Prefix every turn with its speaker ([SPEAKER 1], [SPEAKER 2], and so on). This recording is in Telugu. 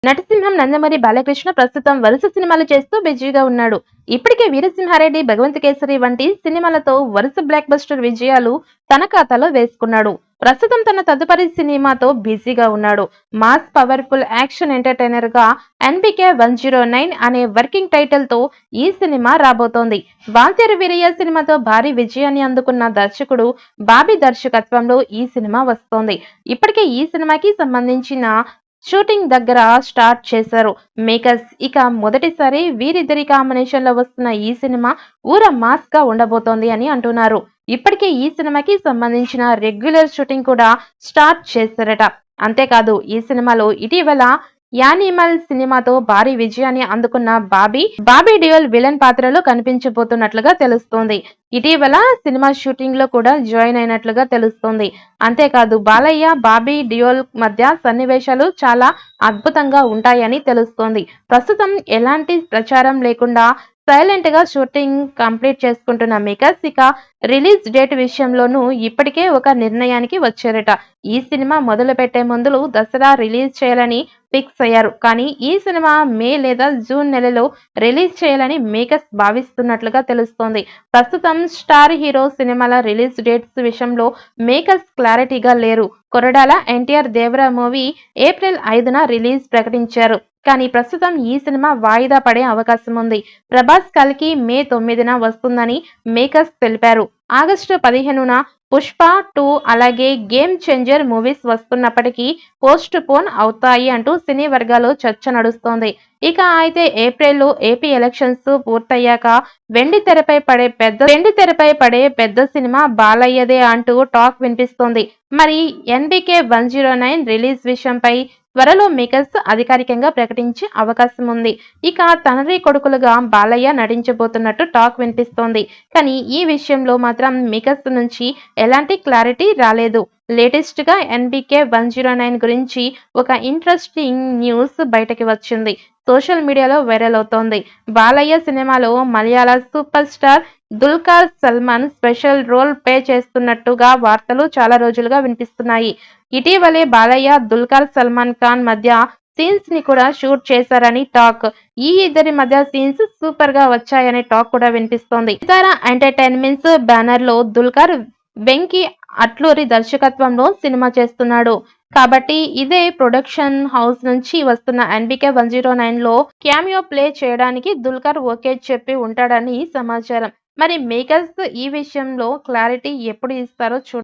[SPEAKER 1] నటసింహం నందమూరి బాలకృష్ణ ప్రస్తుతం వరుస సినిమాలు చేస్తూ బిజీగా ఉన్నాడు. ఇప్పటికే వీరసింహారెడ్డి, భగవంత్ కేసరి వంటి సినిమాలతో వరుస బ్లాక్ బస్టర్ విజయాలు తన ఖాతాలో వేసుకున్నాడు. ప్రస్తుతం తన తదుపరి సినిమాతో బిజీగా ఉన్నాడు. మాస్ పవర్ఫుల్ యాక్షన్ ఎంటర్టైనర్ గా ఎన్బికే 109 అనే వర్కింగ్ టైటిల్ తో ఈ సినిమా రాబోతోంది. వాల్తేరు వీరయ్య సినిమాతో భారీ విజయాన్ని అందుకున్న దర్శకుడు బాబీ దర్శకత్వంలో ఈ సినిమా వస్తోంది. ఇప్పటికే ఈ సినిమాకి సంబంధించిన షూటింగ్ దగ్గర స్టార్ట్ చేశారు మేకర్స్. ఇక మొదటిసారి వీరిద్దరి కాంబినేషన్ లో వస్తున్న ఈ సినిమా ఊర మాస్ గా ఉండబోతోంది అని అంటున్నారు. ఇప్పటికే ఈ సినిమాకి సంబంధించిన రెగ్యులర్ షూటింగ్ కూడా స్టార్ట్ చేశారట. అంతేకాదు ఈ సినిమాలో ఇటీవల యానిమల్ సినిమాతో భారీ విజయాన్ని అందుకున్న బాబీ డియోల్ విలన్ పాత్రలో కనిపించబోతున్నట్లుగా తెలుస్తోంది. ఇటీవల సినిమా షూటింగ్ లో కూడా జాయిన్ అయినట్లుగా తెలుస్తోంది. అంతేకాదు బాలయ్య, బాబీ డియోల్ మధ్య సన్నివేశాలు చాలా అద్భుతంగా ఉంటాయని తెలుస్తోంది. ప్రస్తుతం ఎలాంటి ప్రచారం లేకుండా సైలెంట్ గా షూటింగ్ కంప్లీట్ చేసుకుంటున్న మేకర్స్ ఇక రిలీజ్ డేట్ విషయంలోనూ ఇప్పటికే ఒక నిర్ణయానికి వచ్చారట. ఈ సినిమా మొదలు పెట్టే ముందు దసరా రిలీజ్ చేయాలని ఫిక్స్ అయ్యారు. కానీ ఈ సినిమా మే లేదా జూన్ నెలలో రిలీజ్ చేయాలని మేకర్స్ భావిస్తున్నట్లుగా తెలుస్తోంది. ప్రస్తుతం స్టార్ హీరో సినిమాల రిలీజ్ డేట్స్ విషయంలో మేకర్స్ క్లారిటీగా లేరు. కొరడాల ఎన్టీఆర్ దేవర మూవీ ఏప్రిల్ 5న రిలీజ్ ప్రకటించారు. కానీ ప్రస్తుతం ఈ సినిమా వాయిదా పడే అవకాశం ఉంది. ప్రభాస్ కల్కి మే 9న వస్తుందని మేకర్స్ తెలిపారు. ఆగస్టు 15న పుష్ప 2 అలాగే గేమ్ చేంజర్ మూవీస్ వస్తున్నప్పటికీ పోస్ట్ పోన్ అవుతాయి అంటూ సినీ వర్గాల్లో చర్చ నడుస్తోంది. ఇక అయితే ఏప్రిల్లో ఏపీ ఎలక్షన్స్ పూర్తయ్యాక వెండి తెరపై పడే పెద్ద సినిమా బాలయ్యదే అంటూ టాక్ వినిపిస్తోంది. మరి ఎన్బికే 109 రిలీజ్ విషయంపై త్వరలో మేకర్స్ అధికారికంగా ప్రకటించే అవకాశం ఉంది. ఇక తండ్రి కొడుకులుగా బాలయ్య నటించబోతున్నట్టు టాక్ వినిపిస్తోంది. కానీ ఈ విషయంలో మాత్రం మేకర్స్ నుంచి ఎలాంటి క్లారిటీ రాలేదు. లేటెస్ట్ గా ఎన్బికే 109 గురించి ఒక ఇంట్రెస్టింగ్ న్యూస్ బయటకి వచ్చింది. సోషల్ మీడియాలో వైరల్ అవుతోంది. బాలయ్య సినిమాలో మలయాళ super star Dulquer Salmaan special role play చేస్తున్నట్టుగా వార్తలు చాలా రోజులుగా వినిపిస్తున్నాయి. ఇటీవలే బాలయ్య, దుల్కర్ సల్మాన్ ఖాన్ మధ్య సీన్స్ ని కూడా షూట్ చేశారని టాక్. ఈ ఇద్దరి మధ్య సీన్స్ సూపర్ గా వచ్చాయనే టాక్ కూడా వినిపిస్తోంది. సితారా ఎంటర్టైన్మెంట్స్ బ్యానర్ లో దుల్కర్ వెంకీ అట్లూరి దర్శకత్వంలో సినిమా చేస్తున్నాడు. కాబట్టి ఇదే ప్రొడక్షన్ హౌస్ నుంచి వస్తున్న ఎన్బికే 109 లో క్యామియో ప్లే చేయడానికి దుల్కర్ ఓకే చెప్పి ఉంటాడని సమాచారం. మరి మేకర్స్ ఈ విషయంలో క్లారిటీ ఎప్పుడు ఇస్తారో